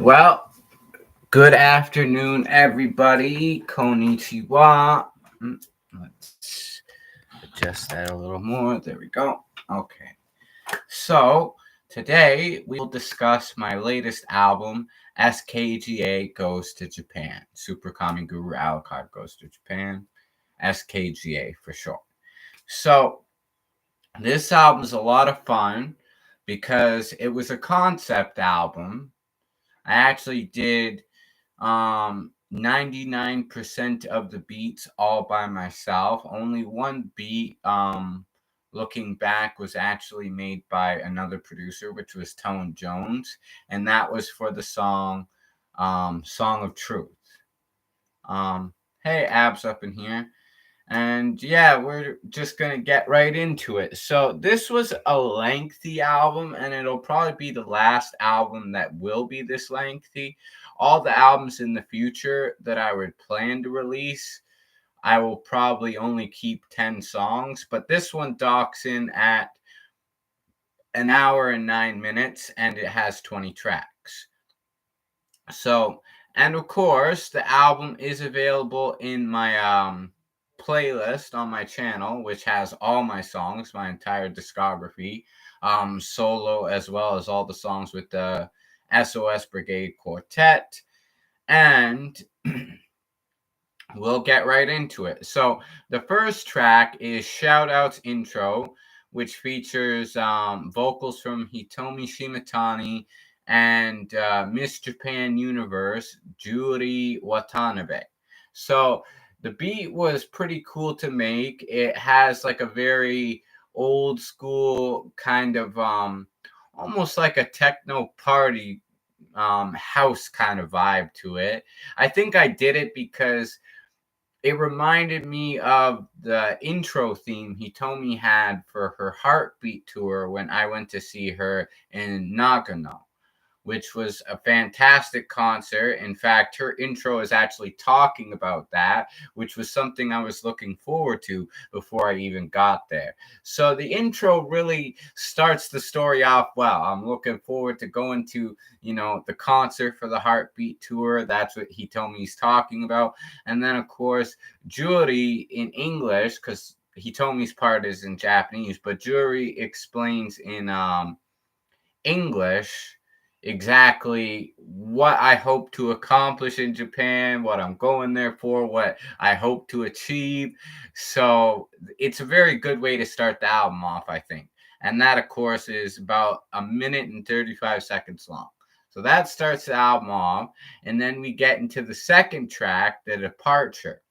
Well, good afternoon, everybody. Konnichiwa. Let's adjust that a little more. There we go. Okay. So, today we will discuss my latest album, S.K.G.A. Goes to Japan. Super Kami Guru Alucard Goes to Japan. S.K.G.A. for short. So, this album is a lot of fun because it was a concept album. I actually did 99% of the beats all by myself. Only one beat, looking back, was actually made by another producer, which was Tone Jones, and that was for the Song of Truth. Hey, Abs up in here. And yeah, we're just going to get right into it. So, this was a lengthy album, and it'll probably be the last album that will be this lengthy. All the albums in the future that I would plan to release, I will probably only keep 10 songs, but this one docks in at an hour and 9 minutes, and it has 20 tracks. So, and of course, the album is available in my playlist on my channel, which has all my songs, my entire discography, solo, as well as all the songs with the SOS Brigade Quartet. And we'll get right into it. So the first track is Shoutouts Intro, which features vocals from Hitomi Shimatani and Miss Japan Universe, Juri Watanabe. So the beat was pretty cool to make. It has like a very old school kind of almost like a techno party house kind of vibe to it. I think I did it because it reminded me of the intro theme Hitomi had for her Heartbeat tour when I went to see her in Nagano, which was a fantastic concert. In fact, her intro is actually talking about that, which was something I was looking forward to before I even got there. So the intro really starts the story off well. I'm looking forward to going to, the concert for the Heartbeat tour. That's what Hitomi's talking about. And then, of course, Juri in English, because Hitomi's part is in Japanese, but Juri explains in English exactly what I hope to accomplish in Japan, what I'm going there for, what I hope to achieve. So it's a very good way to start the album off, I think. And that, of course, is about a minute and 35 seconds long. So that starts the album off. And then we get into the second track, The Departure,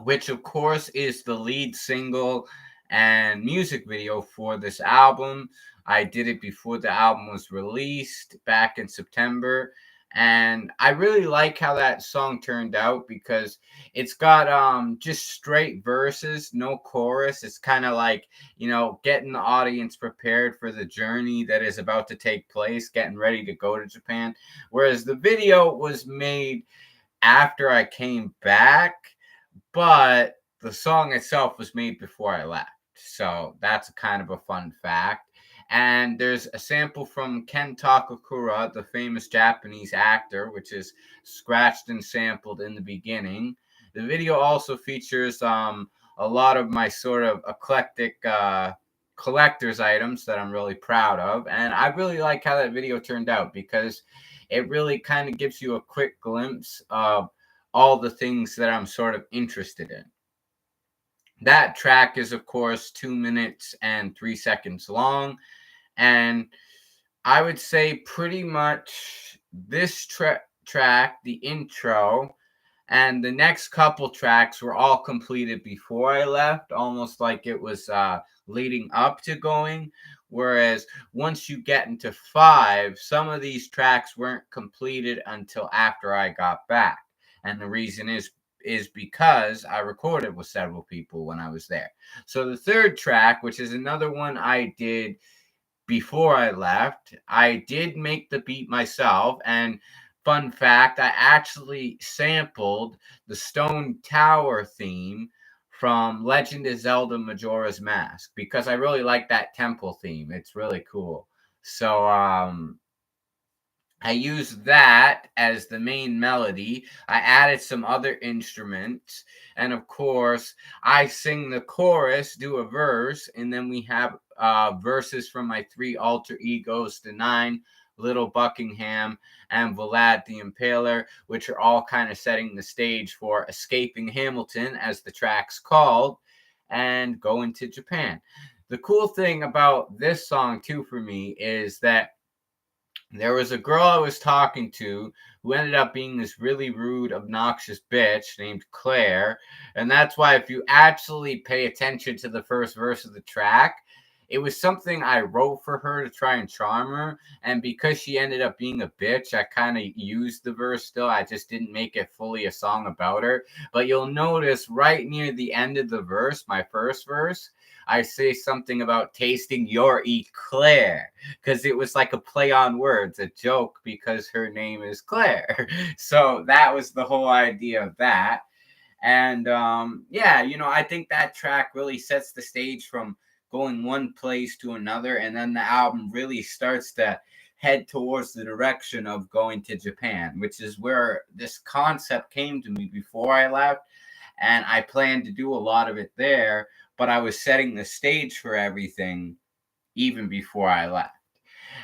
which, of course, is the lead single and music video for this album. I did it before the album was released back in September. And I really like how that song turned out because it's got just straight verses, no chorus. It's kind of like, getting the audience prepared for the journey that is about to take place, getting ready to go to Japan. Whereas the video was made after I came back, but the song itself was made before I left. So that's kind of a fun fact. And there's a sample from Ken Takakura, the famous Japanese actor, which is scratched and sampled in the beginning. The video also features a lot of my sort of eclectic collector's items that I'm really proud of. And I really like how that video turned out because it really kind of gives you a quick glimpse of all the things that I'm sort of interested in. That track is, of course, 2 minutes and 3 seconds long. And I would say pretty much this track, the intro, and the next couple tracks were all completed before I left, almost like it was leading up to going. Whereas once you get into 5, some of these tracks weren't completed until after I got back. And the reason is because I recorded with several people when I was there. So the third track, which is another one I did before I left, I did make the beat myself. And fun fact, I actually sampled the Stone Tower theme from Legend of Zelda Majora's Mask because I really like that temple theme. It's really cool. So I used that as the main melody. I added some other instruments. And of course, I sing the chorus, do a verse, and then we have verses from my three alter egos, the Nine, Little Buckingham, and Vlad the Impaler, which are all kind of setting the stage for Escaping Hamilton, as the track's called, and Going to Japan. The cool thing about this song, too, for me, is that there was a girl I was talking to who ended up being this really rude, obnoxious bitch named Claire. And that's why, if you actually pay attention to the first verse of the track, it was something I wrote for her to try and charm her. And because she ended up being a bitch, I kind of used the verse still. I just didn't make it fully a song about her. But you'll notice right near the end of the verse, my first verse, I say something about tasting your eclair, because it was like a play on words, a joke, because her name is Claire. So that was the whole idea of that. And yeah, I think that track really sets the stage from going one place to another, and then the album really starts to head towards the direction of going to Japan, which is where this concept came to me before I left. And I planned to do a lot of it there, but I was setting the stage for everything even before I left.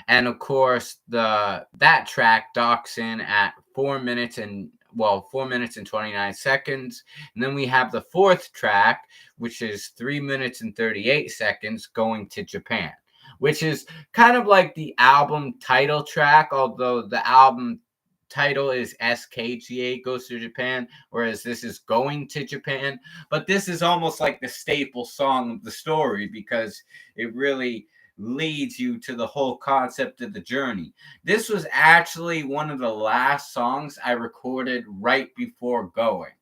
And of course, the that track docks in at 4 minutes and 29 seconds. And then we have the fourth track, which is 3 minutes and 38 seconds, Going to Japan, which is kind of like the album title track, although the album title is S.K.G.A. Goes to Japan, whereas this is Going to Japan. But this is almost like the staple song of the story, because it really leads you to the whole concept of the journey. This was actually one of the last songs I recorded right before going.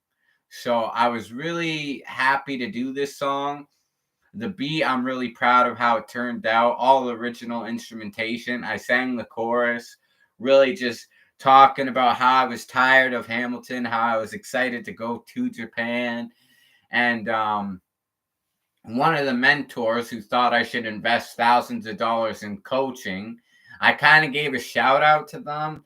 So I was really happy to do this song. The beat, I'm really proud of how it turned out. All original instrumentation. I sang the chorus, really just talking about how I was tired of Hamilton, how I was excited to go to Japan. And one of the mentors who thought I should invest thousands of dollars in coaching, I kind of gave a shout out to them,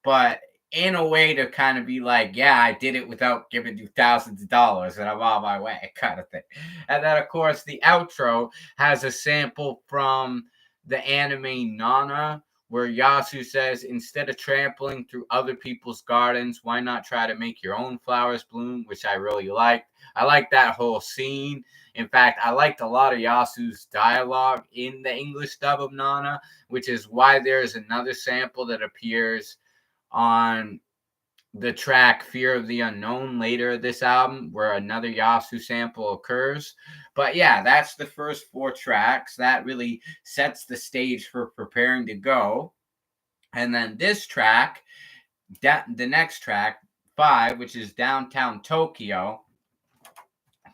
but in a way to kind of be like, yeah, I did it without giving you thousands of dollars and I'm on my way, kind of thing. And then, of course, the outro has a sample from the anime Nana, where Yasu says, instead of trampling through other people's gardens, why not try to make your own flowers bloom, which I really liked. I like that whole scene. In fact, I liked a lot of Yasu's dialogue in the English dub of Nana, which is why there's another sample that appears on the track Fear of the Unknown later this album, where another Yasu sample occurs. But yeah, that's the first four tracks. That really sets the stage for preparing to go. And then this track, the next track, 5, which is Downtown Tokyo,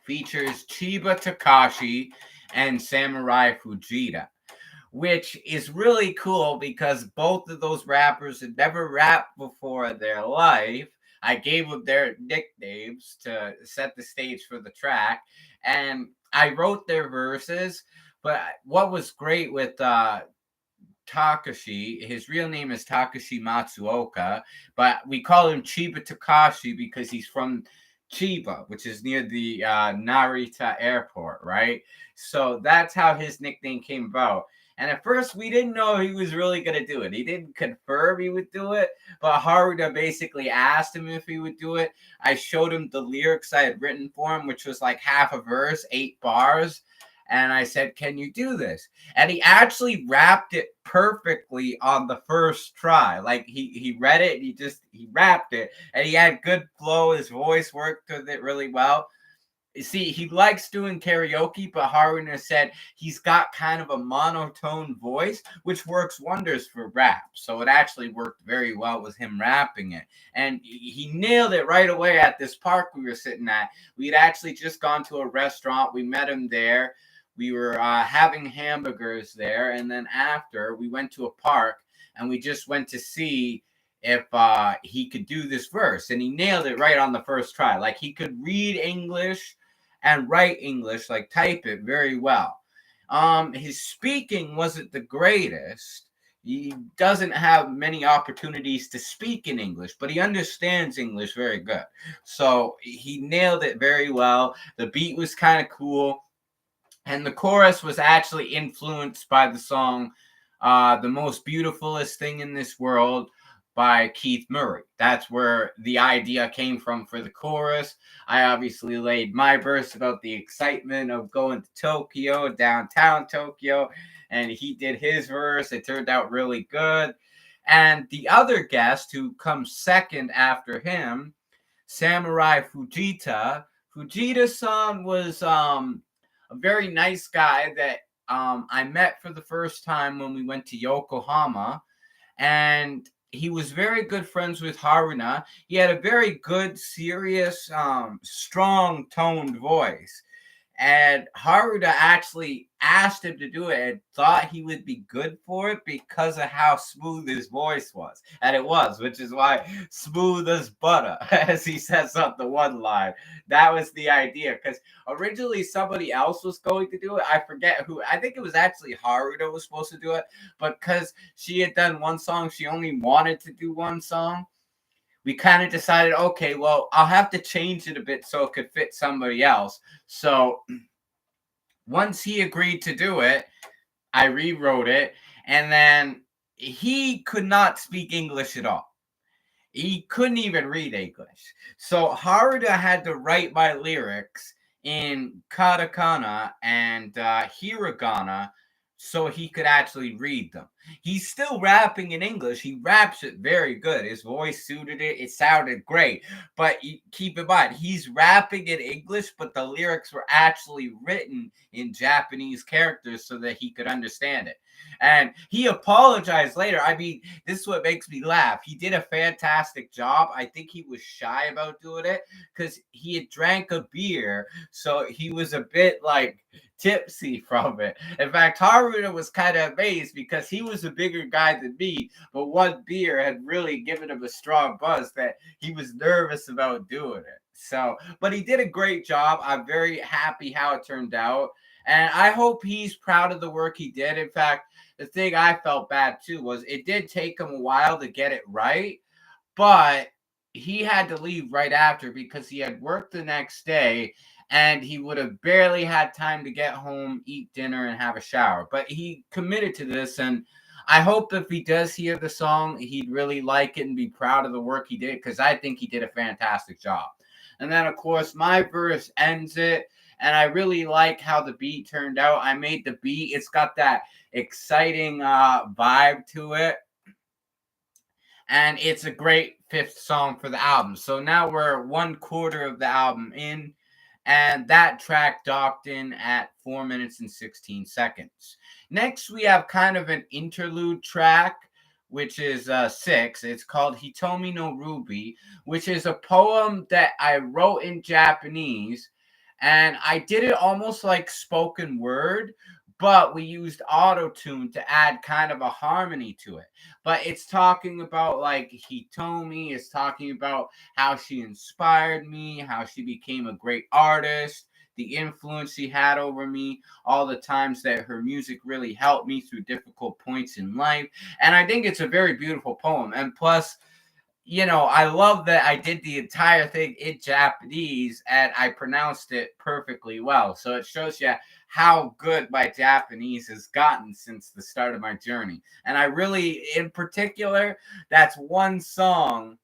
features Chiba Takashi and Samurai Fujita, which is really cool because both of those rappers had never rapped before in their life. I gave them their nicknames to set the stage for the track, and I wrote their verses. But what was great with Takashi, his real name is Takashi Matsuoka, but we call him Chiba Takashi because he's from Chiba, which is near the Narita airport, right? So that's how his nickname came about. And at first, we didn't know he was really going to do it. He didn't confirm he would do it, but Haruda basically asked him if he would do it. I showed him the lyrics I had written for him, which was like half a verse, 8 bars. And I said, can you do this? And he actually rapped it perfectly on the first try. Like he read it, he rapped it, and he had good flow. His voice worked with it really well. You see, he likes doing karaoke, but Haruna said he's got kind of a monotone voice, which works wonders for rap. So it actually worked very well with him rapping it. And he nailed it right away at this park we were sitting at. We had actually just gone to a restaurant. We met him there. We were having hamburgers there, and then after we went to a park and we just went to see if he could do this verse, and he nailed it right on the first try. Like he could read English and write English, like type it very well. His speaking wasn't the greatest. he doesn't have many opportunities to speak in English, but he understands English very good. So he nailed it very well. The beat was kind of cool. And the chorus was actually influenced by the song The Most Beautifulest Thing in This World by Keith Murray. That's where the idea came from for the chorus. I obviously laid my verse about the excitement of going to Tokyo, downtown Tokyo, and he did his verse. It turned out really good. And the other guest who comes second after him, Samurai Fujita. Fujita-san was a very nice guy that I met for the first time when we went to Yokohama, and he was very good friends with Haruna. He had a very good, serious, strong toned voice. And Haruda actually asked him to do it and thought he would be good for it because of how smooth his voice was. And it was, which is why smooth as butter, as he says on the one line. That was the idea. Because originally somebody else was going to do it. I forget who. I think it was actually Haruda was supposed to do it. But because she had done one song, she only wanted to do one song. We kind of decided, okay, well, I'll have to change it a bit so it could fit somebody else. So once he agreed to do it, I rewrote it, and then he could not speak English at all. He couldn't even read English. So Haruda had to write my lyrics in katakana and hiragana so he could actually read them. He's still rapping in English. He raps it very good. His voice suited it. It sounded great. But keep in mind, he's rapping in English, but the lyrics were actually written in Japanese characters so that he could understand it. And he apologized later. I mean, this is what makes me laugh. He did a fantastic job. I think he was shy about doing it because he had drank a beer. So he was a bit like tipsy from it. In fact, Haruda was kind of amazed because he was a bigger guy than me, but one beer had really given him a strong buzz that he was nervous about doing it. So, but he did a great job. I'm very happy how it turned out. And I hope he's proud of the work he did. In fact, the thing I felt bad too was it did take him a while to get it right, but he had to leave right after because he had work the next day and he would have barely had time to get home, eat dinner, and have a shower. But he committed to this, and I hope if he does hear the song, he'd really like it and be proud of the work he did because I think he did a fantastic job. And then, of course, my verse ends it, and I really like how the beat turned out. I made the beat, it's got that exciting vibe to it, and it's a great fifth song for the album. So now we're one quarter of the album in, and that track docked in at 4 minutes and 16 seconds. Next, we have kind of an interlude track, which is 6. It's called Hitomi no Ruby, which is a poem that I wrote in Japanese, and I did it almost like spoken word, but we used auto tune to add kind of a harmony to it. But it's talking about like Hitomi, it's talking about how she inspired me, how she became a great artist, the influence she had over me, all the times that her music really helped me through difficult points in life. And I think it's a very beautiful poem. And plus, I love that I did the entire thing in Japanese and I pronounced it perfectly well. So it shows you how good my Japanese has gotten since the start of my journey. And I really, in particular, that's one song,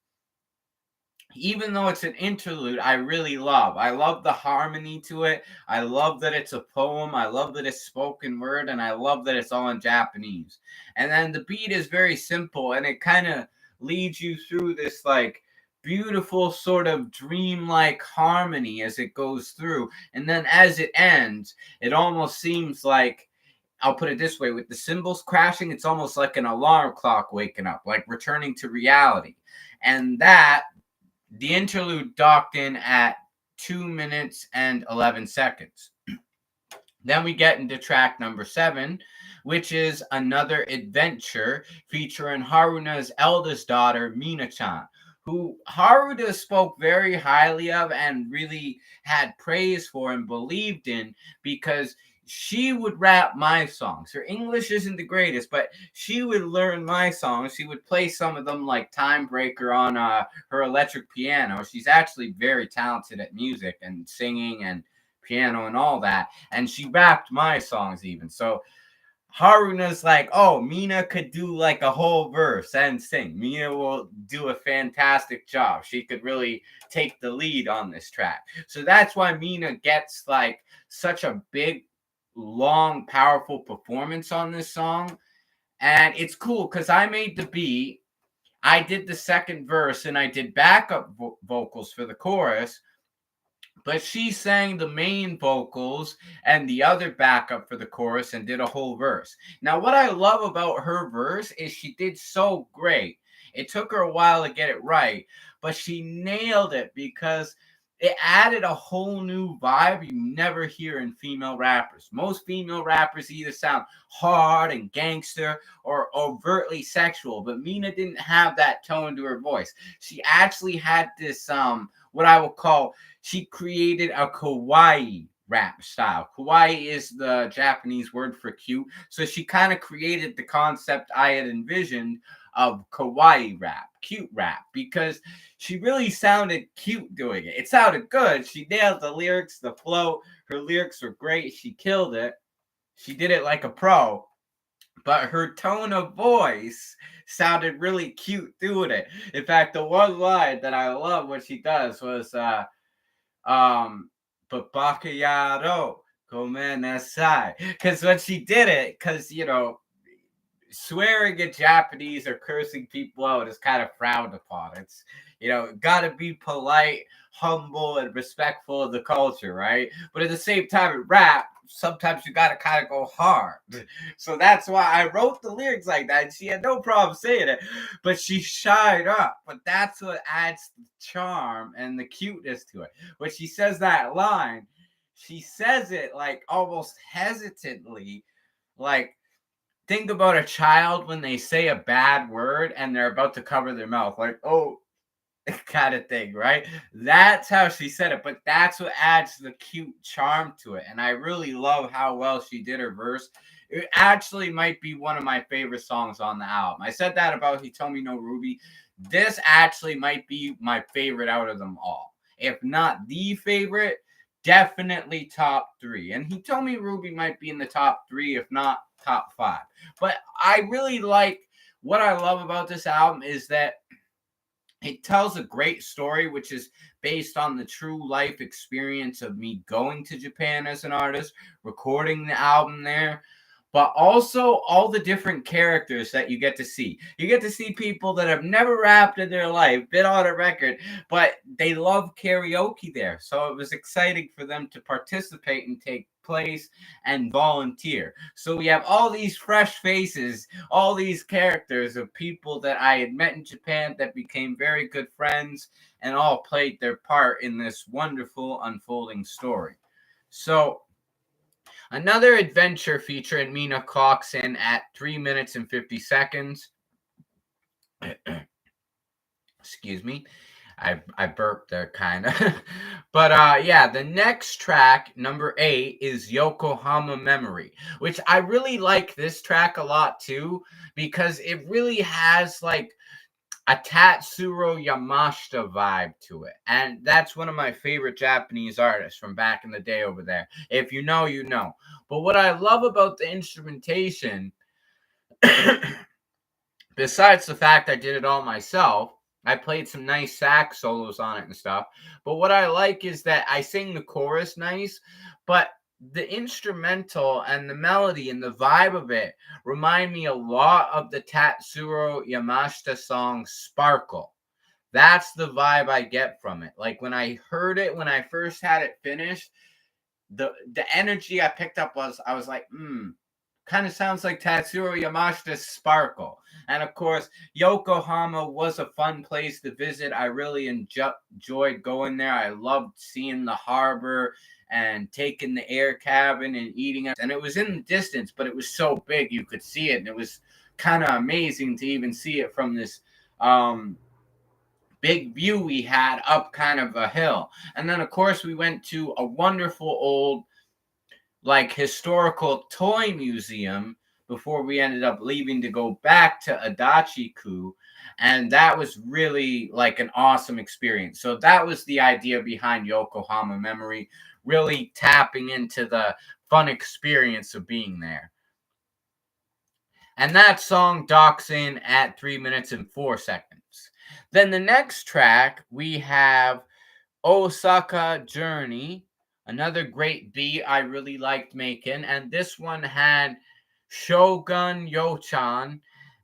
even though it's an interlude, I really love. I love the harmony to it. I love that it's a poem. I love that it's spoken word. And I love that it's all in Japanese. And then the beat is very simple and it kind of leads you through this like beautiful sort of dreamlike harmony as it goes through. And then as it ends, it almost seems like, I'll put it this way, with the cymbals crashing, it's almost like an alarm clock waking up, like returning to reality. And the interlude docked in at 2 minutes and 11 seconds. Then we get into track number 7, which is Another Adventure featuring Haruna's eldest daughter, Mina-chan, who Haruda spoke very highly of and really had praise for and believed in because she would rap my songs. Her English isn't the greatest, but she would learn my songs. She would play some of them like Time Breaker on her electric piano. She's actually very talented at music and singing and piano and all that. And she rapped my songs even. So Haruna's like, oh, Mina could do like a whole verse and sing. Mina will do a fantastic job. She could really take the lead on this track. So that's why Mina gets like such a big, long, powerful performance on this song. And it's cool because I made the beat. I did the second verse and I did backup vocals for the chorus, but she sang the main vocals and the other backup for the chorus and did a whole verse. Now, what I love about her verse is she did so great. It took her a while to get it right, but she nailed it because it added a whole new vibe you never hear in female rappers. Most female rappers either sound hard and gangster or overtly sexual, but Mina didn't have that tone to her voice. She actually had this what I would call, she created a kawaii rap style. Kawaii is the Japanese word for cute. So she kind of created the concept I had envisioned of kawaii rap, cute rap, because she really sounded cute doing it. It sounded good. She nailed the lyrics, the flow. Her lyrics were great. She killed it. She did it like a pro. But her tone of voice sounded really cute doing it. In fact, the one line that I love what she does was Papakayaro, Gomenasai. Because when she did it, because, swearing in Japanese or cursing people out is kind of frowned upon. It's, gotta be polite, humble, and respectful of the culture, right? But at the same time, in rap, sometimes you gotta kind of go hard. So that's why I wrote the lyrics like that. And she had no problem saying it, but she shied up. But that's what adds the charm and the cuteness to it. When she says that line, she says it like almost hesitantly, like, think about a child when they say a bad word and they're about to cover their mouth, like, oh, kind of thing, right? That's how she said it, but that's what adds the cute charm to it. And I really love how well she did her verse. It actually might be one of my favorite songs on the album. I said that about Hitomi no Ruby. This actually might be my favorite out of them all. If not the favorite, definitely top three. And Hitomi Ruby might be in the top three, if not top five. But I really like, what I love about this album is that it tells a great story, which is based on the true life experience of me going to Japan as an artist, recording the album there, but also all the different characters that you get to see. You get to see people that have never rapped in their life, been on a record, but they love karaoke there. So it was exciting for them to participate and take place and volunteer. So we have all these fresh faces, all these characters of people that I had met in Japan that became very good friends and all played their part in this wonderful unfolding story. So another adventure feature in Mina clocks in at 3 minutes and 50 seconds. Excuse me. I burped there kind of. But yeah, the next track, number 8, is Yokohama Memory, which I really like this track a lot too, because it really has like a Tatsuro Yamashita vibe to it. And that's one of my favorite Japanese artists from back in the day over there. If you know, you know. But what I love about the instrumentation, besides the fact I did it all myself, I played some nice sax solos on it and stuff. But what I like is that I sing the chorus nice, but the instrumental and the melody and the vibe of it remind me a lot of the Tatsuro Yamashita song Sparkle. That's the vibe I get from it. Like when I heard it, when I first had it finished, the energy I picked up was, I was like, kind of sounds like Tatsuro Yamashita's Sparkle. And of course, Yokohama was a fun place to visit. I really enjoyed going there. I loved seeing the harbor and taking the air cabin and eating it. And it was in the distance, but it was so big you could see it. And it was kind of amazing to even see it from this big view we had up kind of a hill. And then, of course, we went to a wonderful old like historical toy museum before we ended up leaving to go back to Adachi-ku, and that was really like an awesome experience. So that was the idea behind Yokohama Memory, really tapping into the fun experience of being there. And that song docks in at 3 minutes and 4 seconds. Then the next track, we have Osaka Journey, another great beat I really liked making. And this one had Shogun Yochan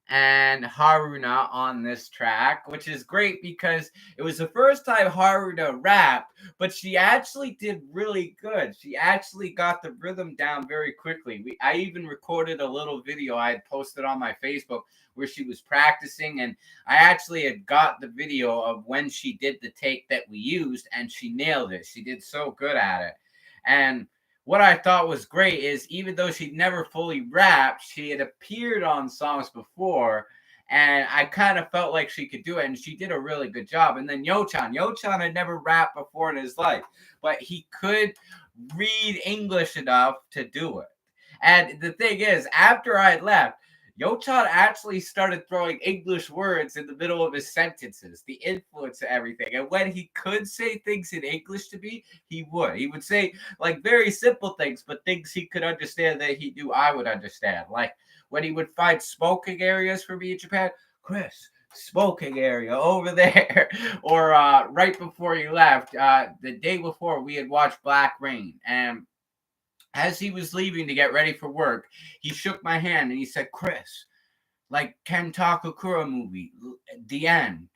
and Haruna on this track, which is great because it was the first time Haruna rapped, but she actually did really good. She actually got the rhythm down very quickly. I even recorded a little video I had posted on my Facebook where she was practicing, and I actually had got the video of when she did the take that we used, and she nailed it. She did so good at it. And what I thought was great is even though she'd never fully rapped, she had appeared on songs before, and I kind of felt like she could do it, and she did a really good job. And then Yochan had never rapped before in his life, but he could read English enough to do it. And the thing is, after I left, Yochan actually started throwing English words in the middle of his sentences, the influence of everything. And when he could say things in English to me, he would. He would say like very simple things, but things he could understand that he knew I would understand. Like when he would find smoking areas for me in Japan, Chris, smoking area over there. Or right before he left, the day before, we had watched Black Rain. And as he was leaving to get ready for work, he shook my hand and he said, Chris, like Ken Takakura movie, the end.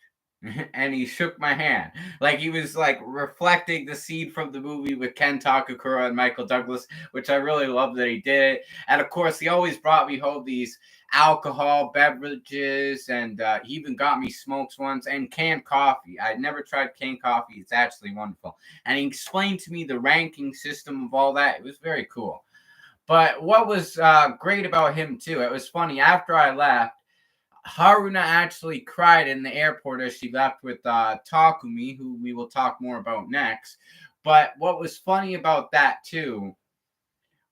And he shook my hand. Like he was like reflecting the scene from the movie with Ken Takakura and Michael Douglas, which I really love that he did. And of course, he always brought me home these alcohol beverages, and he even got me smokes once and canned coffee. I'd never tried canned coffee. It's actually wonderful. And he explained to me the ranking system of all that. It was very cool. But what was great about him too, it was funny. After I left, Haruna actually cried in the airport as she left with Takumi, who we will talk more about next. But what was funny about that too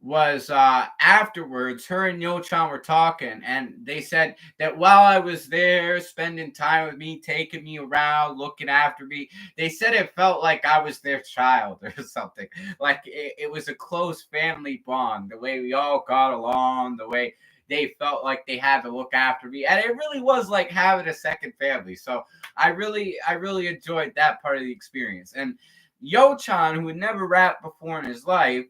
was afterwards, her and Yo-chan were talking, and they said that while I was there spending time with me, taking me around, looking after me, they said it felt like I was their child or something. Like it was a close family bond, the way we all got along, the way they felt like they had to look after me, and it really was like having a second family. So I really enjoyed that part of the experience. And Yo-chan, who had never rapped before in his life,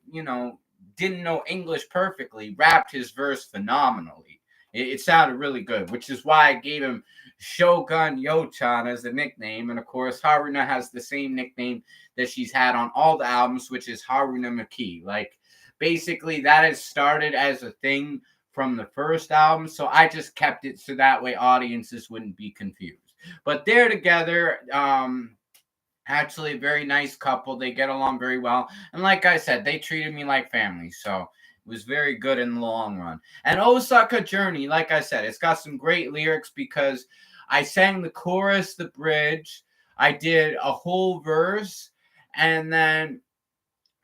didn't know English perfectly, rapped his verse phenomenally. It sounded really good, which is why I gave him Shogun Yo-chan as a nickname. And of course, Haruna has the same nickname that she's had on all the albums, which is Haruna Maki. Like, basically, that has started as a thing from the first album, so I just kept it so that way audiences wouldn't be confused. But they're together. Actually, a very nice couple. They get along very well. And like I said, they treated me like family. So it was very good in the long run. And Osaka Journey, like I said, it's got some great lyrics because I sang the chorus, the bridge. I did a whole verse. And then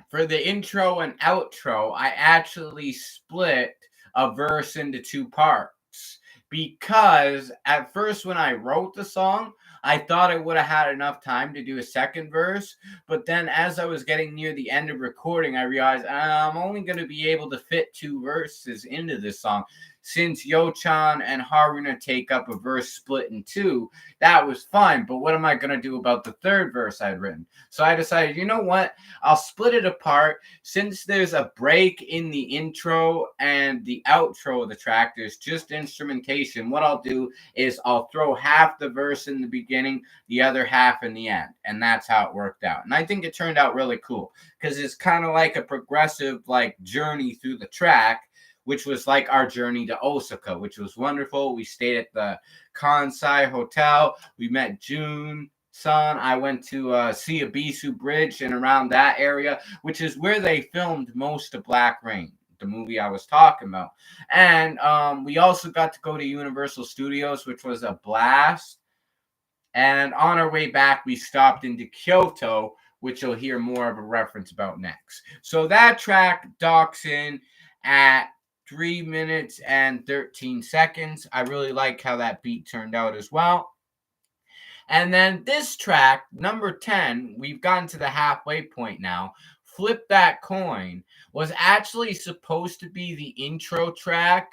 for the intro and outro, I actually split a verse into two parts because at first when I wrote the song, I thought I would have had enough time to do a second verse, but then as I was getting near the end of recording, I realized I'm only going to be able to fit two verses into this song. Since Yo-chan and Haruna take up a verse split in two, that was fine, but what am I going to do about the third verse I'd written? So I decided, you know what? I'll split it apart. Since there's a break in the intro and the outro of the track, there's just instrumentation. What I'll do is I'll throw half the verse in the beginning, the other half in the end. And that's how it worked out. And I think it turned out really cool because it's kind of like a progressive like journey through the track, which was like our journey to Osaka, which was wonderful. We stayed at the Kansai Hotel. We met June Sun. I went to Siabisu Bridge and around that area, which is where they filmed most of Black Rain, the movie I was talking about. And we also got to go to Universal Studios, which was a blast. And on our way back, we stopped into Kyoto, which you'll hear more of a reference about next. So that track docks in at 3 minutes and 13 seconds. I really like how that beat turned out as well. And then this track, number 10, we've gotten to the halfway point now. Flip That Coin was actually supposed to be the intro track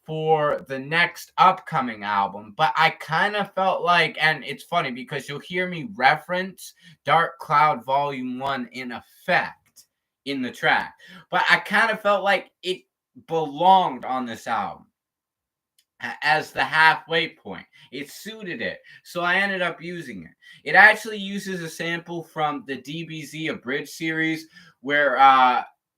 for the next upcoming album, but I kind of felt like, and it's funny because you'll hear me reference Dark Cloud Volume 1 in effect in the track, but I kind of felt like it belonged on this album as the halfway point. It suited it. So I ended up using it. It actually uses a sample from the DBZ Abridged series where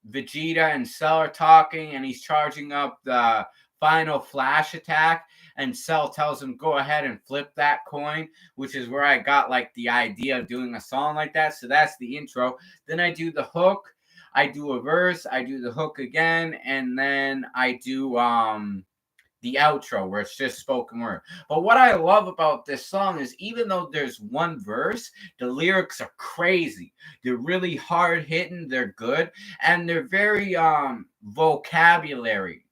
Vegeta and Cell are talking and he's charging up the final flash attack, and Cell tells him go ahead and flip that coin, which is where I got like the idea of doing a song like that. So that's the intro. Then I do the hook, I do a verse, I do the hook again, and then I do the outro where it's just spoken word. But what I love about this song is even though there's one verse, the lyrics are crazy. They're really hard hitting, they're good, and they're very vocabulary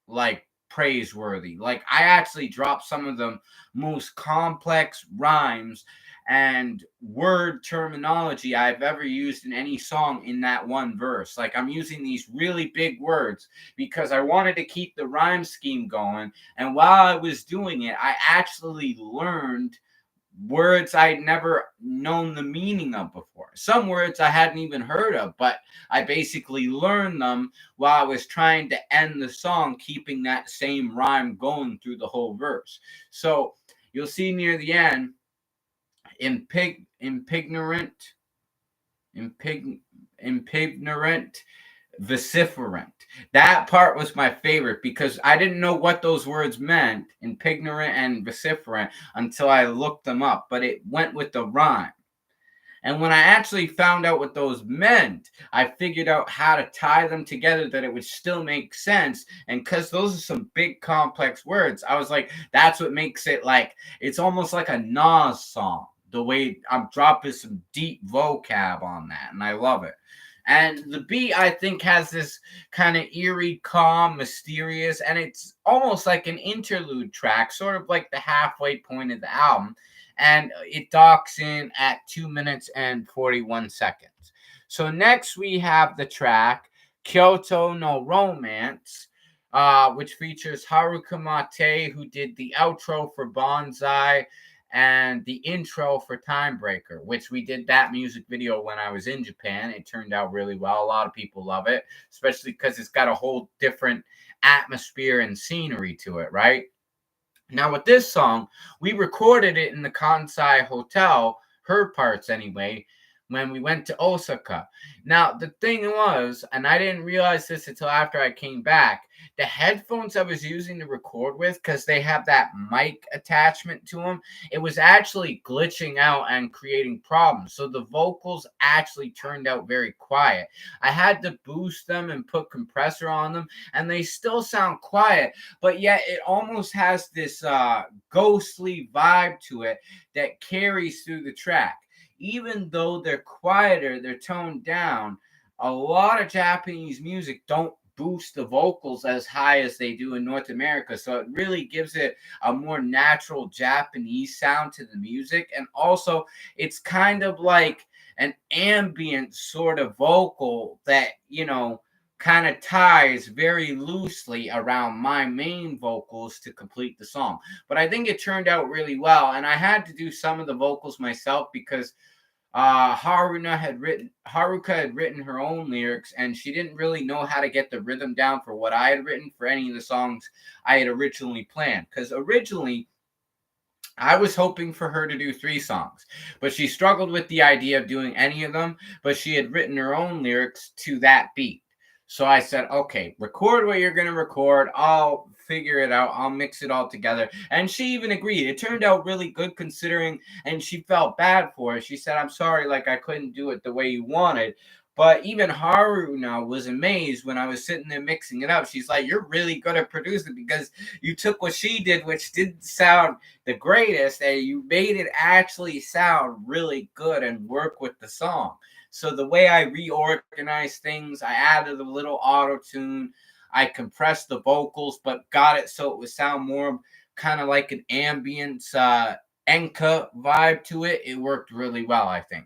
like praiseworthy. Like I actually dropped some of the most complex rhymes and word terminology I've ever used in any song in that one verse. Like I'm using these really big words because I wanted to keep the rhyme scheme going. And while I was doing it, I actually learned words I'd never known the meaning of before. Some words I hadn't even heard of, but I basically learned them while I was trying to end the song, keeping that same rhyme going through the whole verse. So you'll see near the end, impignorant, impignorant, vociferant. That part was my favorite because I didn't know what those words meant, impignorant and vociferant, until I looked them up, but it went with the rhyme. And when I actually found out what those meant, I figured out how to tie them together that it would still make sense. And because those are some big complex words, I was like, that's what makes it like, it's almost like a Nas song. The way I'm dropping some deep vocab on that. And I love it. And the beat, I think, has this kind of eerie, calm, mysterious, and it's almost like an interlude track, sort of like the halfway point of the album. And it docks in at 2 minutes and 41 seconds. So next we have the track Kyoto no Romance, which features Haruka Mate, who did the outro for Bonsai and the intro for Time Breaker, which we did that music video when I was in Japan. It turned out really well. A lot of people love it, especially because it's got a whole different atmosphere and scenery to it, right? Now, with this song, we recorded it in the Kansai Hotel, her parts anyway, when we went to Osaka. Now, the thing was, and I didn't realize this until after I came back, the headphones I was using to record with, because they have that mic attachment to them, it was actually glitching out and creating problems. So the vocals actually turned out very quiet. I had to boost them and put compressor on them, and they still sound quiet, but yet it almost has this ghostly vibe to it that carries through the track. Even though they're quieter, they're toned down, a lot of Japanese music don't boost the vocals as high as they do in North America. So it really gives it a more natural Japanese sound to the music. And also, it's kind of like an ambient sort of vocal that, kind of ties very loosely around my main vocals to complete the song. But I think it turned out really well. And I had to do some of the vocals myself because Haruka had written her own lyrics, and she didn't really know how to get the rhythm down for what I had written for any of the songs I had originally planned. Because originally, I was hoping for her to do 3 songs, but she struggled with the idea of doing any of them, but she had written her own lyrics to that beat. So I said, okay, record what you're going to record. I'll figure it out. I'll mix it all together. And she even agreed. It turned out really good considering, and she felt bad for it. She said, I'm sorry, like I couldn't do it the way you wanted. But even Haruna was amazed when I was sitting there mixing it up. She's like, "You're really good at producing because you took what she did, which didn't sound the greatest, and you made it actually sound really good and work with the song." So the way I reorganized things, I added a little auto tune, I compressed the vocals, but got it so it would sound more kind of like an ambience enka vibe to it. It worked really well, I think.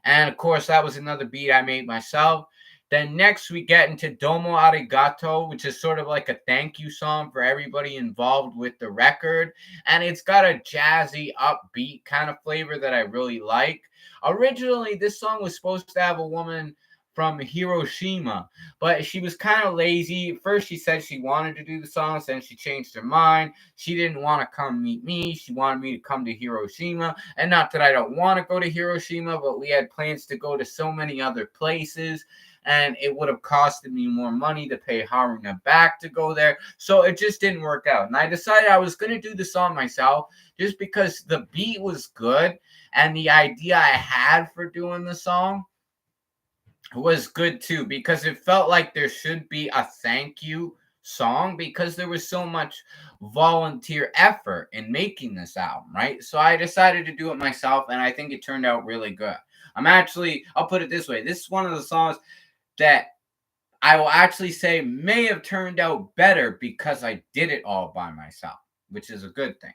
And of course, that was another beat I made myself. Then next we get into Domo Arigato, which is sort of like a thank you song for everybody involved with the record. And it's got a jazzy, upbeat kind of flavor that I really like. Originally, this song was supposed to have a woman from Hiroshima, but she was kind of lazy. First, she said she wanted to do the songs, then she changed her mind. She didn't want to come meet me. She wanted me to come to Hiroshima. And not that I don't want to go to Hiroshima, but we had plans to go to so many other places. And it would have costed me more money to pay Haruna back to go there. So it just didn't work out. And I decided I was going to do the song myself just because the beat was good and the idea I had for doing the song was good too, because it felt like there should be a thank you song because there was so much volunteer effort in making this album, right? So I decided to do it myself, and I think it turned out really good. I'll put it this way, this is one of the songs that I will actually say may have turned out better because I did it all by myself, which is a good thing.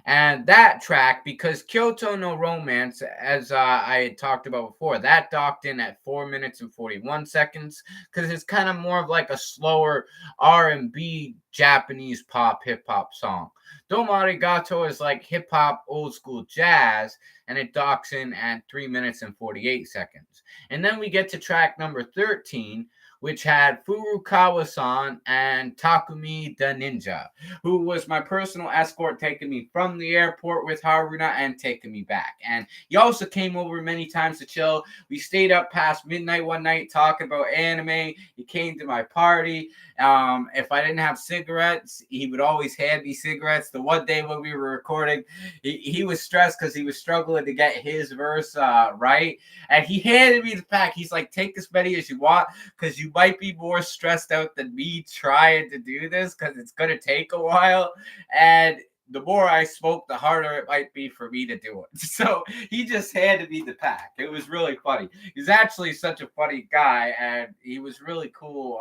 And that track, because Kyoto no Romance, as I had talked about before, that docked in at 4 minutes and 41 seconds, because it's kind of more of like a slower R&B Japanese pop hip hop song. Domo Arigato is like hip hop old school jazz, and it docks in at 3 minutes and 48 seconds. And then we get to track number 13, which had Furukawa-san and Takumi the Ninja, who was my personal escort, taking me from the airport with Haruna and taking me back. And he also came over many times to chill. We stayed up past midnight one night talking about anime. He came to my party. If I didn't have cigarettes, he would always hand me cigarettes. The one day when we were recording, he was stressed because he was struggling to get his verse right. And he handed me the pack. He's like, take as many as you want because you might be more stressed out than me trying to do this because it's going to take a while. And the more I smoke, the harder it might be for me to do it. So he just handed me the pack. It was really funny. He's actually such a funny guy, and he was really cool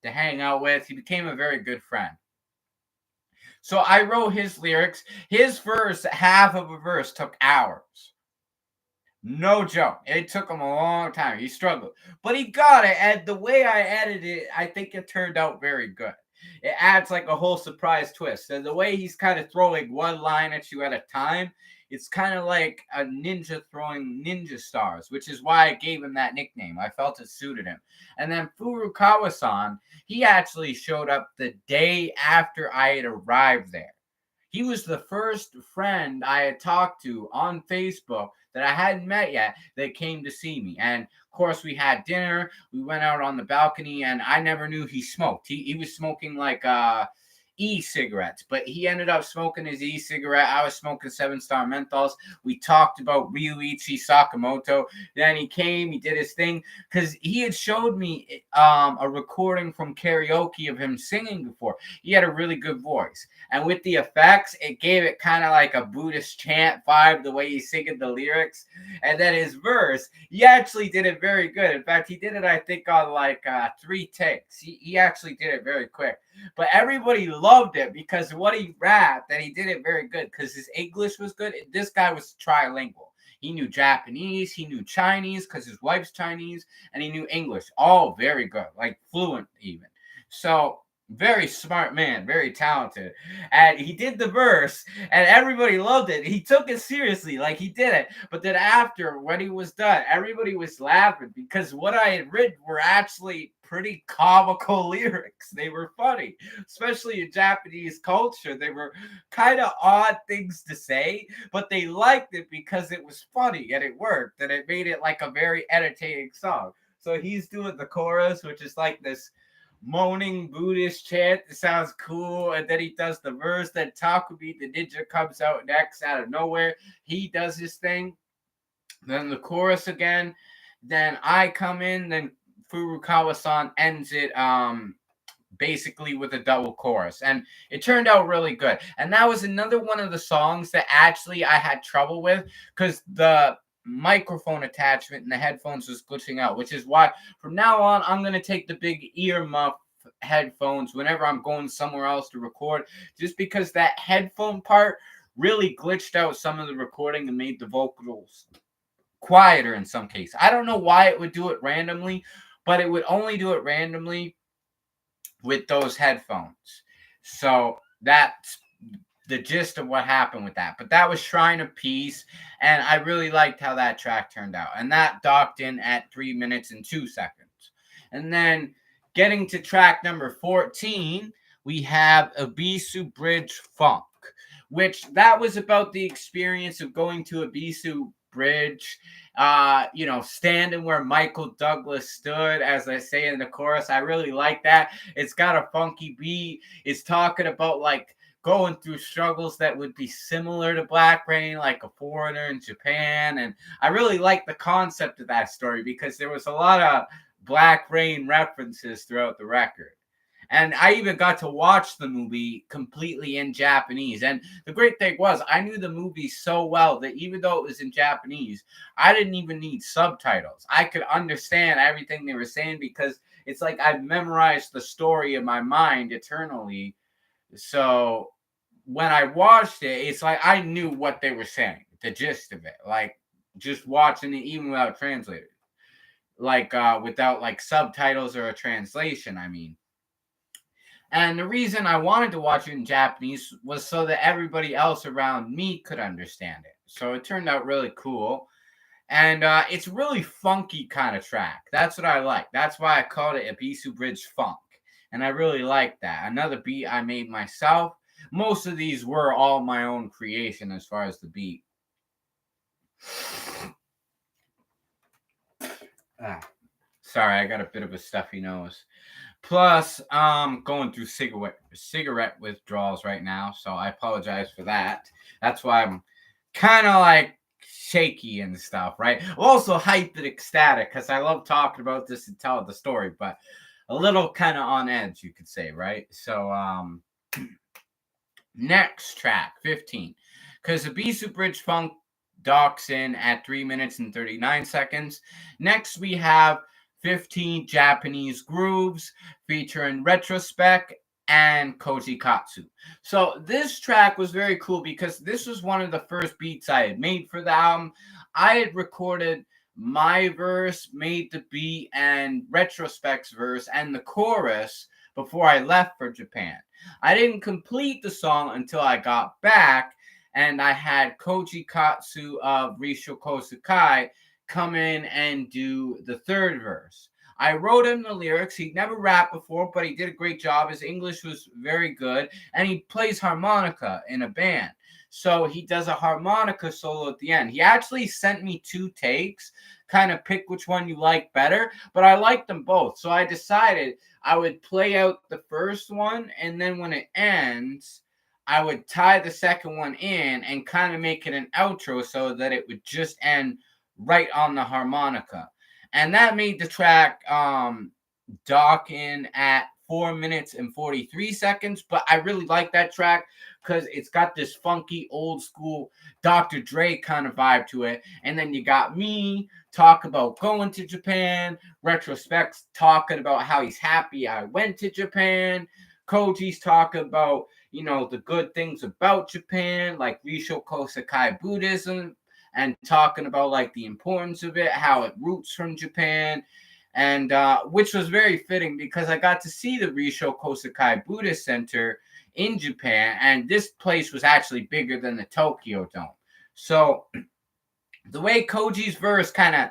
to hang out with. He became a very good friend. So I wrote his lyrics. His verse, half of a verse, took hours. No joke. It took him a long time. He struggled, but he got it. And the way I edited it, I think it turned out very good. It adds like a whole surprise twist. And the way he's kind of throwing one line at you at a time, it's kind of like a ninja throwing ninja stars, which is why I gave him that nickname. I felt it suited him. And then Furukawa-san, he actually showed up the day after I had arrived there. He was the first friend I had talked to on Facebook that I hadn't met yet that came to see me. And of course, we had dinner. We went out on the balcony, and I never knew he smoked. He was smoking like e-cigarettes, but he ended up smoking his e-cigarette. I was smoking 7 Star menthols. We talked about Ryuichi Sakamoto. Then he came, he did his thing, because he had showed me a recording from karaoke of him singing before. He had a really good voice, and with the effects, it gave it kind of like a Buddhist chant vibe, the way he's singing the lyrics. And then his verse, he actually did it very good. In fact, he did it, I think, on like 3 takes. He actually did it very quick. But everybody loved it because what he rapped, and he did it very good because his English was good. This guy was trilingual. He knew Japanese, he knew Chinese because his wife's Chinese, and he knew English. All very good, like fluent even. So very smart man, very talented. And he did the verse, and everybody loved it. He took it seriously, like he did it. But then after, when he was done, everybody was laughing because what I had written were actually pretty comical lyrics. They were funny, especially in Japanese culture. They were kind of odd things to say, but they liked it because it was funny and it worked, and it made it like a very entertaining song. So he's doing the chorus, which is like this moaning Buddhist chant. It sounds cool. And then he does the verse. Then Takumi the Ninja comes out next out of nowhere. He does his thing. Then the chorus again. Then I come in, then Furukawa-san ends it basically with a double chorus, and it turned out really good. And that was another one of the songs that actually I had trouble with because the microphone attachment in the headphones was glitching out, which is why from now on I'm going to take the big ear muff headphones whenever I'm going somewhere else to record, just because that headphone part really glitched out some of the recording and made the vocals quieter in some cases. I don't know why it would do it randomly, but it would only do it randomly with those headphones. So that's the gist of what happened with that. But that was Shrine of Peace, and I really liked how that track turned out. And that docked in at 3 minutes and 2 seconds. And then getting to track number 14, we have Abisu Bridge Funk, which that was about the experience of going to Abisu Bridge, standing where Michael Douglas stood, as I say in the chorus. I really like that. It's got a funky beat. It's talking about like going through struggles that would be similar to Black Rain, like a foreigner in Japan. And I really like the concept of that story because there was a lot of Black Rain references throughout the record. And I even got to watch the movie completely in Japanese. And the great thing was, I knew the movie so well that even though it was in Japanese, I didn't even need subtitles. I could understand everything they were saying because it's like I've memorized the story in my mind eternally. So when I watched it, it's like I knew what they were saying, the gist of it. Like just watching it even without translators. Like without like subtitles or a translation, I mean. And the reason I wanted to watch it in Japanese was so that everybody else around me could understand it. So it turned out really cool. And it's really funky kind of track. That's what I like. That's why I called it Abisu Bridge Funk. And I really like that. Another beat I made myself. Most of these were all my own creation as far as the beat. Sorry, I got a bit of a stuffy nose. Plus, going through cigarette withdrawals right now, so I apologize for that. That's why I'm kind of like shaky and stuff, right? I'm also hyped and ecstatic because I love talking about this and telling the story, but a little kind of on edge, you could say, right? So, next track, 15, because the Bisu Bridge Funk docks in at 3 minutes and 39 seconds. Next, we have 15 Japanese Grooves featuring Retrospect and Koji Katsu. So this track was very cool because this was one of the first beats I had made for the album. I had recorded my verse, made the beat, and Retrospect's verse and the chorus before I left for Japan. I didn't complete the song until I got back, and I had Koji Katsu of Risho Kosukai come in and do the third verse. I wrote him the lyrics. He'd never rapped before, but he did a great job. His English was very good, and he plays harmonica in a band. So he does a harmonica solo at the end. He actually sent me 2 takes, kind of pick which one you like better, but I liked them both. So I decided I would play out the first one, and then when it ends, I would tie the second one in and kind of make it an outro so that it would just end right on the harmonica. And that made the track dock in at 4 minutes and 43 seconds. But I really like that track because it's got this funky old school Dr. Dre kind of vibe to it. And then you got me talk about going to Japan, Retrospect's talking about how he's happy I went to Japan, Koji's talking about, the good things about Japan, like Risho Kosakai Buddhism, and talking about like the importance of it, how it roots from Japan, and which was very fitting because I got to see the Risho Kosakai Buddhist Center in Japan, and this place was actually bigger than the Tokyo Dome. So the way Koji's verse kind of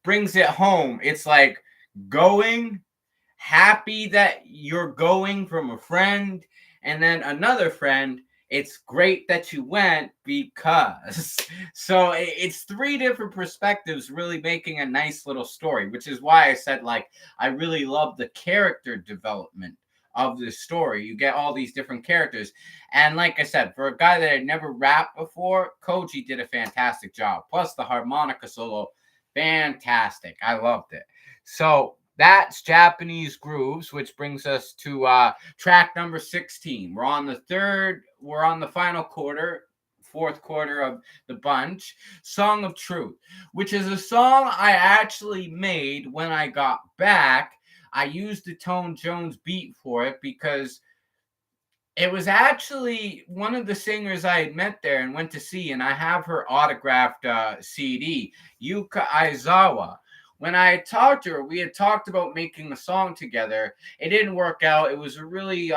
brings it home, it's like going, happy that you're going from a friend, and then another friend, it's great that you went because. So it's 3 different perspectives really making a nice little story, which is why I said, like, I really love the character development of the story. You get all these different characters. And like I said, for a guy that had never rapped before, Koji did a fantastic job. Plus the harmonica solo Fantastic. I loved it. So that's Japanese Grooves, which brings us to track number 16. We're on the final quarter, fourth quarter of the bunch. Song of Truth, which is a song I actually made when I got back. I used the Tone Jones beat for it because it was actually one of the singers I had met there and went to see, and I have her autographed CD, Yuka Aizawa. When I had talked to her, we had talked about making a song together. It didn't work out. It was a really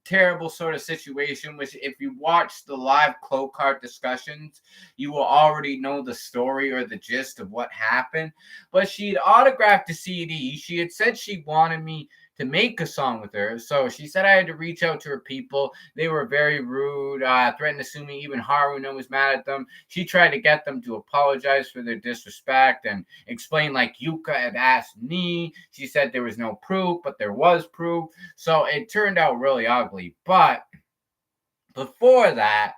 terrible sort of situation, which if you watch the live Clocart discussions, you will already know the story or the gist of what happened. But she had autographed the CD. She had said she wanted me to make a song with her. So she said I had to reach out to her people. They were very rude, threatened to sue me. Even Haruna was mad at them. She tried to get them to apologize for their disrespect and explain like Yuka had asked me. She said there was no proof, but there was proof. So it turned out really ugly. But before that,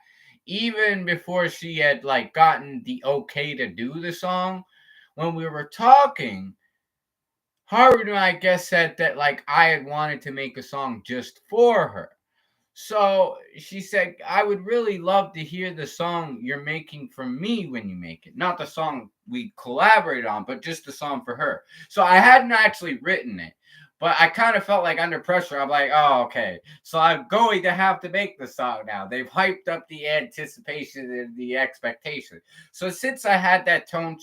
even before she had like gotten the okay to do the song, when we were talking, Haru, I guess, said that like I had wanted to make a song just for her. So she said, I would really love to hear the song you're making for me when you make it. Not the song we collaborated on, but just the song for her. So I hadn't actually written it, but I kind of felt like under pressure. I'm like, oh, okay. So I'm going to have to make the song now. They've hyped up the anticipation and the expectation. So since I had that Tone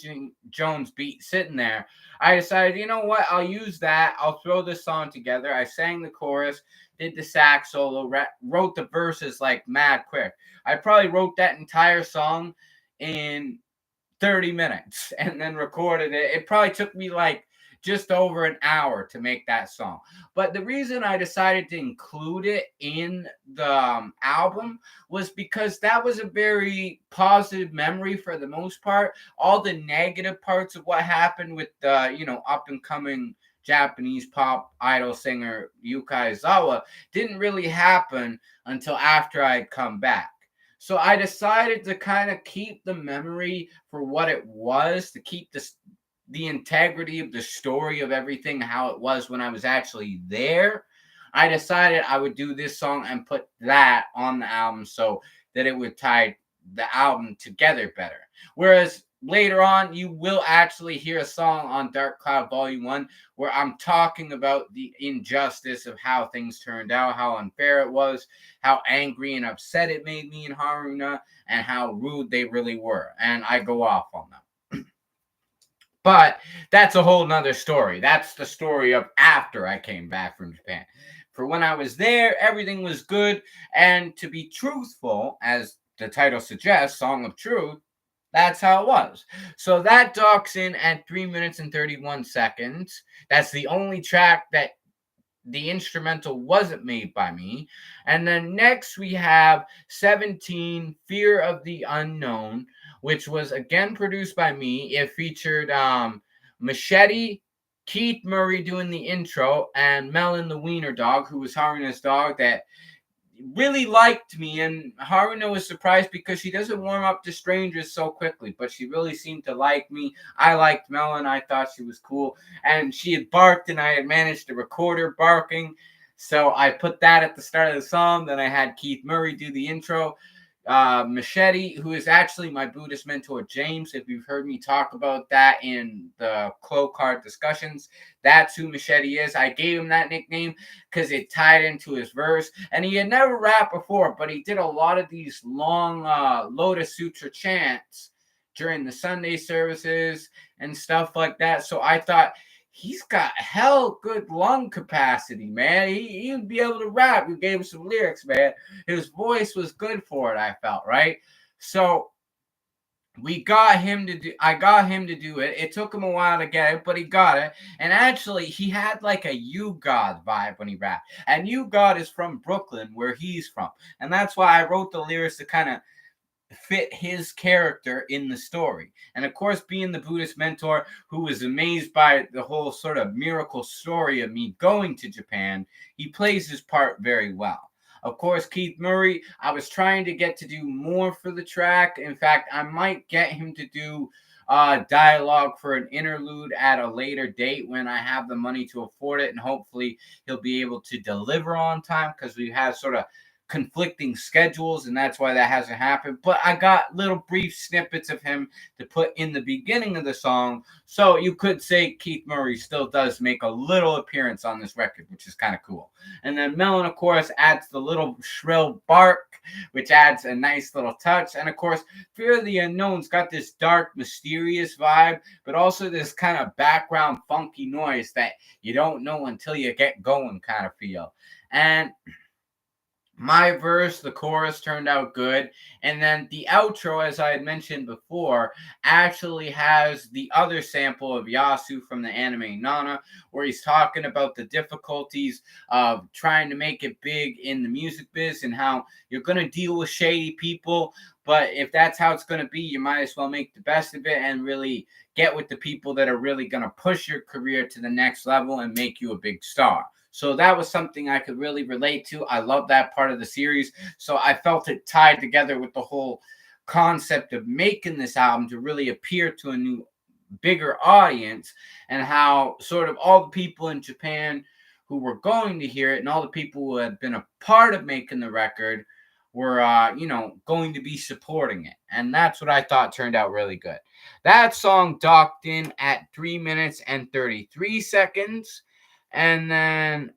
Jones beat sitting there, I decided, you know what? I'll use that. I'll throw this song together. I sang the chorus, did the sax solo, wrote the verses like mad quick. I probably wrote that entire song in 30 minutes and then recorded it. It probably took me like just over an hour to make that song. But the reason I decided to include it in the album was because that was a very positive memory for the most part. All the negative parts of what happened with the, up and coming Japanese pop idol singer Yuka Aizawa didn't really happen until after I had come back. So I decided to kind of keep the memory for what it was, to keep the integrity of the story of everything, how it was when I was actually there. I decided I would do this song and put that on the album so that it would tie the album together better. Whereas later on, you will actually hear a song on Dark Cloud Volume 1 where I'm talking about the injustice of how things turned out, how unfair it was, how angry and upset it made me and Haruna, and how rude they really were. And I go off on them. But that's a whole nother story. That's the story of after I came back from Japan. For when I was there, everything was good. And to be truthful, as the title suggests, Song of Truth, that's how it was. So that docks in at 3 minutes and 31 seconds. That's the only track that the instrumental wasn't made by me. And then next we have 17, Fear of the Unknown, which was again produced by me. It featured Machete, Keith Murray doing the intro, and Melon the Wiener Dog, who was Haruna's dog that really liked me. And Haruna was surprised because she doesn't warm up to strangers so quickly, but she really seemed to like me. I liked Melon. I thought she was cool. And she had barked, and I had managed to record her barking. So I put that at the start of the song. Then I had Keith Murray do the intro. Machete, who is actually my Buddhist mentor, James. If you've heard me talk about that in the Clocart discussions, that's who Machete is. I gave him that nickname because it tied into his verse. And he had never rapped before, but he did a lot of these long Lotus Sutra chants during the Sunday services and stuff like that. So I thought, he's got hell good lung capacity, man. He'd be able to rap. We gave him some lyrics, man. His voice was good for it, I felt, right? So I got him to do it. It took him a while to get it, but he got it. And actually, he had like a U-God vibe when he rapped. And U-God is from Brooklyn, where he's from. And that's why I wrote the lyrics to kind of fit his character in the story. And of course, being the Buddhist mentor who was amazed by the whole sort of miracle story of me going to Japan, he plays his part very well. Of course, Keith Murray, I was trying to get to do more for the track. In fact, I might get him to do dialogue for an interlude at a later date when I have the money to afford it, and hopefully he'll be able to deliver on time because we have sort of conflicting schedules, and that's why that hasn't happened. But I got little brief snippets of him to put in the beginning of the song, so you could say Keith Murray still does make a little appearance on this record, which is kind of cool. And then Mellon, of course, adds the little shrill bark, which adds a nice little touch. And of course, Fear of the Unknown's got this dark, mysterious vibe, but also this kind of background funky noise that you don't know until you get going kind of feel. And my verse, the chorus turned out good. And then the outro, as I had mentioned before, actually has the other sample of Yasu from the anime Nana, where he's talking about the difficulties of trying to make it big in the music biz and how you're going to deal with shady people. But if that's how it's going to be, you might as well make the best of it and really get with the people that are really going to push your career to the next level and make you a big star. So that was something I could really relate to. I love that part of the series. So I felt it tied together with the whole concept of making this album to really appear to a new, bigger audience, and how sort of all the people in Japan who were going to hear it and all the people who had been a part of making the record were, going to be supporting it. And that's what I thought turned out really good. That song docked in at 3 minutes and 33 seconds. And then,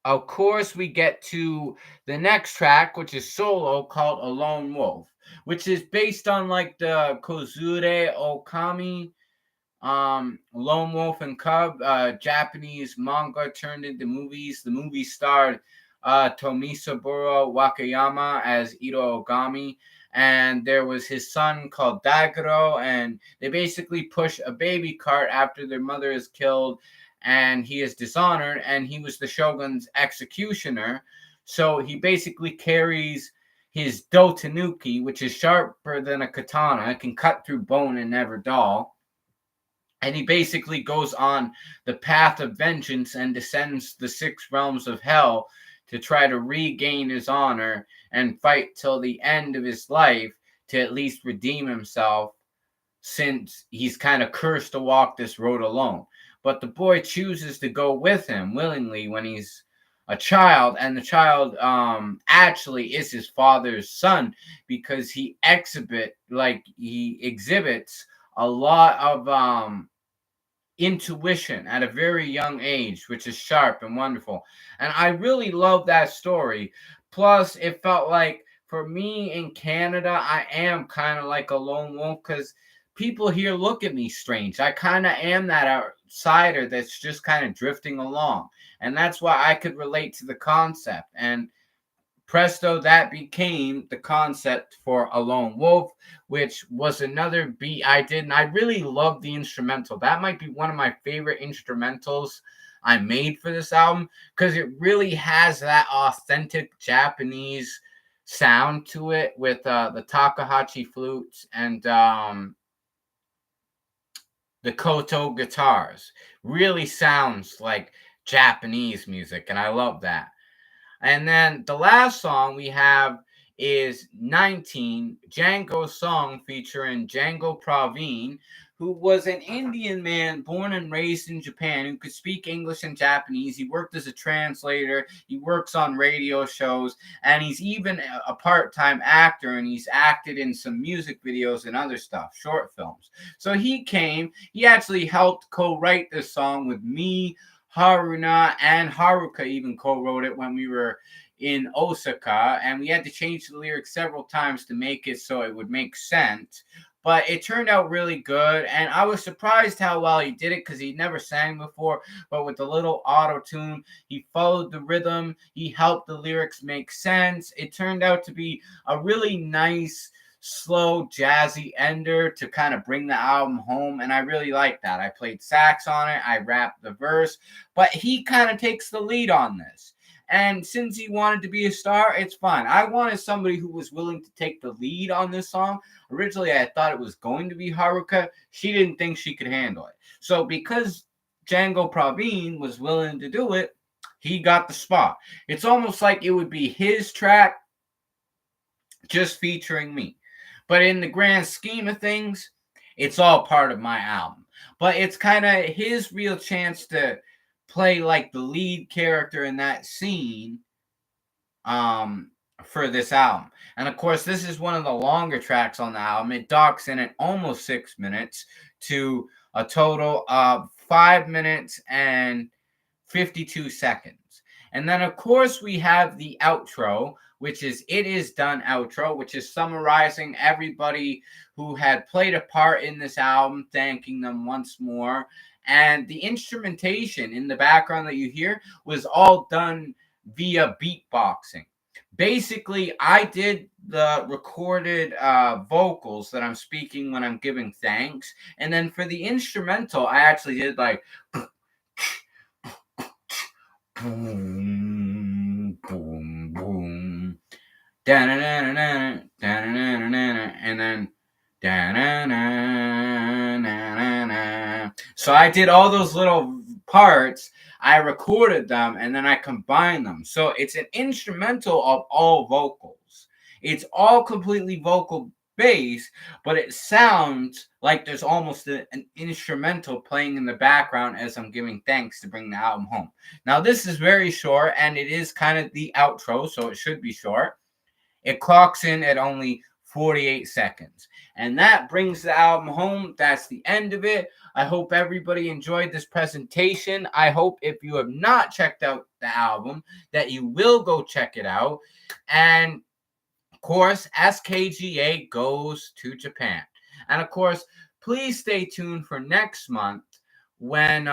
of course, we get to the next track, which is solo, called A Lone Wolf, which is based on like the Kozure Okami, Lone Wolf and Cub, Japanese manga turned into movies. The movie starred Tomisaburo Wakayama as Ito Ogami, and there was his son called Daigoro, and they basically push a baby cart after their mother is killed and he is dishonored, and he was the shogun's executioner. So he basically carries his do-tanuki, which is sharper than a katana. It can cut through bone and never dull. And he basically goes on the path of vengeance and descends the 6 realms of hell to try to regain his honor and fight till the end of his life to at least redeem himself, since he's kind of cursed to walk this road alone. But the boy chooses to go with him willingly when he's a child, and the child actually is his father's son, because he exhibits a lot of intuition at a very young age, which is sharp and wonderful. And I really love that story. Plus, it felt like for me in Canada, I am kind of like a lone wolf because people here look at me strange. I kind of am that outsider that's just kind of drifting along. And that's why I could relate to the concept. And presto, that became the concept for A Lone Wolf, which was another beat I did. And I really love the instrumental. That might be one of my favorite instrumentals I made for this album, because it really has that authentic Japanese sound to it with the Takahashi flutes and the koto guitars. Really sounds like Japanese music, and I love that. And then the last song we have is 19, Django's song featuring Django Praveen, who was an Indian man born and raised in Japan who could speak English and Japanese. He worked as a translator. He works on radio shows, and he's even a part-time actor, and he's acted in some music videos and other stuff, short films. So he actually helped co-write this song with me, Haruna, and Haruka even co-wrote it when we were in Osaka, and we had to change the lyrics several times to make it so it would make sense. But it turned out really good, and I was surprised how well he did it, because he'd never sang before. But with the little auto-tune, he followed the rhythm, he helped the lyrics make sense. It turned out to be a really nice, slow, jazzy ender to kind of bring the album home, and I really like that. I played sax on it, I rapped the verse, but he kind of takes the lead on this. And since he wanted to be a star, it's fine. I wanted somebody who was willing to take the lead on this song. Originally, I thought it was going to be Haruka. She didn't think she could handle it. So because Django Praveen was willing to do it, he got the spot. It's almost like it would be his track just featuring me. But in the grand scheme of things, It's all part of my album. But it's kind of his real chance to play like the lead character in that scene um for this album. And of course, this is one of the longer tracks on the album. It docks in at almost 6 minutes to a total of 5 minutes and 52 seconds. And then, of course, we have the outro, which is It Is Done outro, which is summarizing everybody who had played a part in this album, thanking them once more. And the instrumentation in the background that you hear was all done via beatboxing. Basically, I did the recorded vocals that I'm speaking when I'm giving thanks. And then for the instrumental, I actually did like boom, boom, boom, da-na-na-na-na, da-na-na-na-na, and then da-na-na-na-na-na. So I did all those little parts. I recorded them and then I combined them. So it's an instrumental of all vocals. It's all completely vocal bass, but it sounds like there's almost an instrumental playing in the background as I'm giving thanks to bring the album home. Now, this is very short, and it is kind of the outro, so it should be short. It clocks in at only 48 seconds. And that brings the album home. That's the end of it. I hope everybody enjoyed this presentation. I hope if you have not checked out the album, that you will go check it out. And of course, S.K.G.A goes to Japan. And of course, please stay tuned for next month when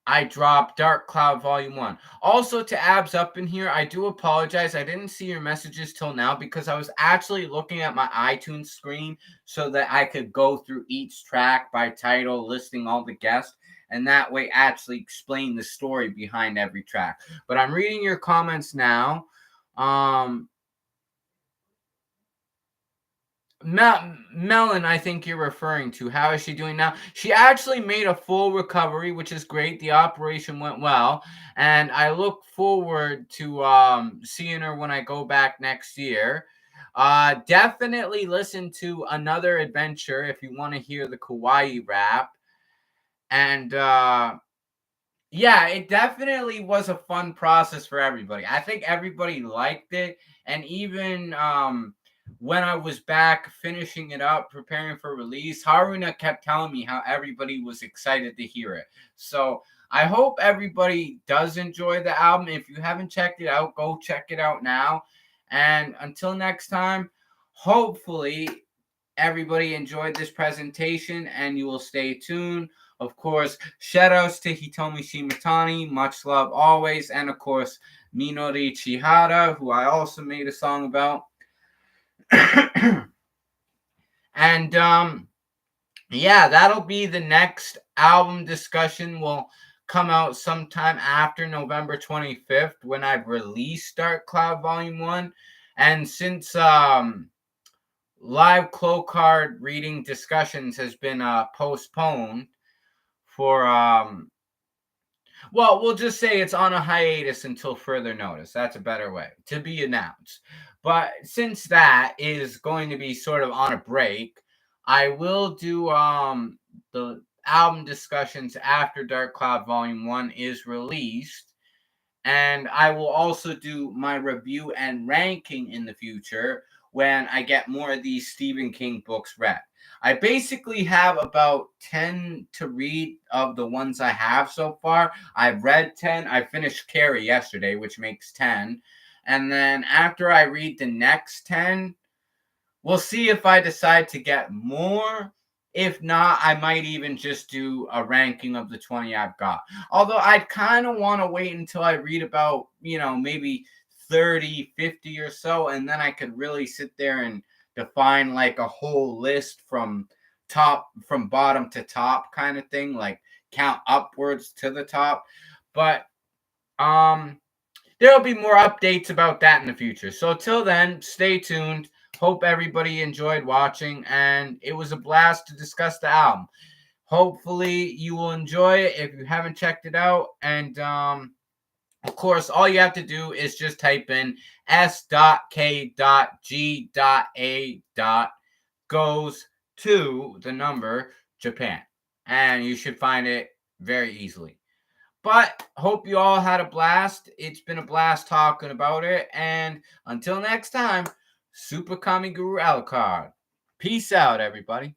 I dropped Dark Cloud Volume 1. Also, to Abs up in here, I do apologize. I didn't see your messages till now because I was actually looking at my iTunes screen so that I could go through each track by title, listing all the guests, and that way actually explain the story behind every track. But I'm reading your comments now. Melon, I think you're referring to. How is she doing now? She actually made a full recovery, which is great. The operation went well, and I look forward to seeing her when I go back next year. Definitely listen to Another Adventure if you want to hear the kawaii rap. And yeah, it definitely was a fun process for everybody. I think everybody liked it, and even when I was back finishing it up, preparing for release, Haruna kept telling me how everybody was excited to hear it. So I hope everybody does enjoy the album. If you haven't checked it out, go check it out now. And until next time, hopefully everybody enjoyed this presentation and you will stay tuned. Of course, shoutouts to Hitomi Shimatani, much love always, and of course, Minori Chihara, who I also made a song about. And yeah, that'll be the next album discussion. Will come out sometime after November 25th when I've released Dark Cloud Volume 1. And since live Clocard reading discussions has been postponed for well, we'll just say it's on a hiatus until further notice. That's a better way, to be announced. But since that is going to be sort of on a break, I will do the album discussions after Dark Cloud Volume 1 is released. And I will also do my review and ranking in the future when I get more of these Stephen King books read. I basically have about 10 to read of the ones I have so far. I've read 10. I finished Carrie yesterday, which makes 10. And then after I read the next 10, we'll see if I decide to get more. If not, I might even just do a ranking of the 20 I've got. Although I'd kind of want to wait until I read about, maybe 30, 50 or so, and then I could really sit there and define like a whole list from bottom to top kind of thing, like count upwards to the top. But there'll be more updates about that in the future. So till then, stay tuned. Hope everybody enjoyed watching, and it was a blast to discuss the album. Hopefully you will enjoy it if you haven't checked it out. And of course, all you have to do is just type in S.K.G.A. goes to the number Japan. And you should find it very easily. But hope you all had a blast. It's been a blast talking about it. And until next time, Super Kami Guru Alucard. Peace out, everybody.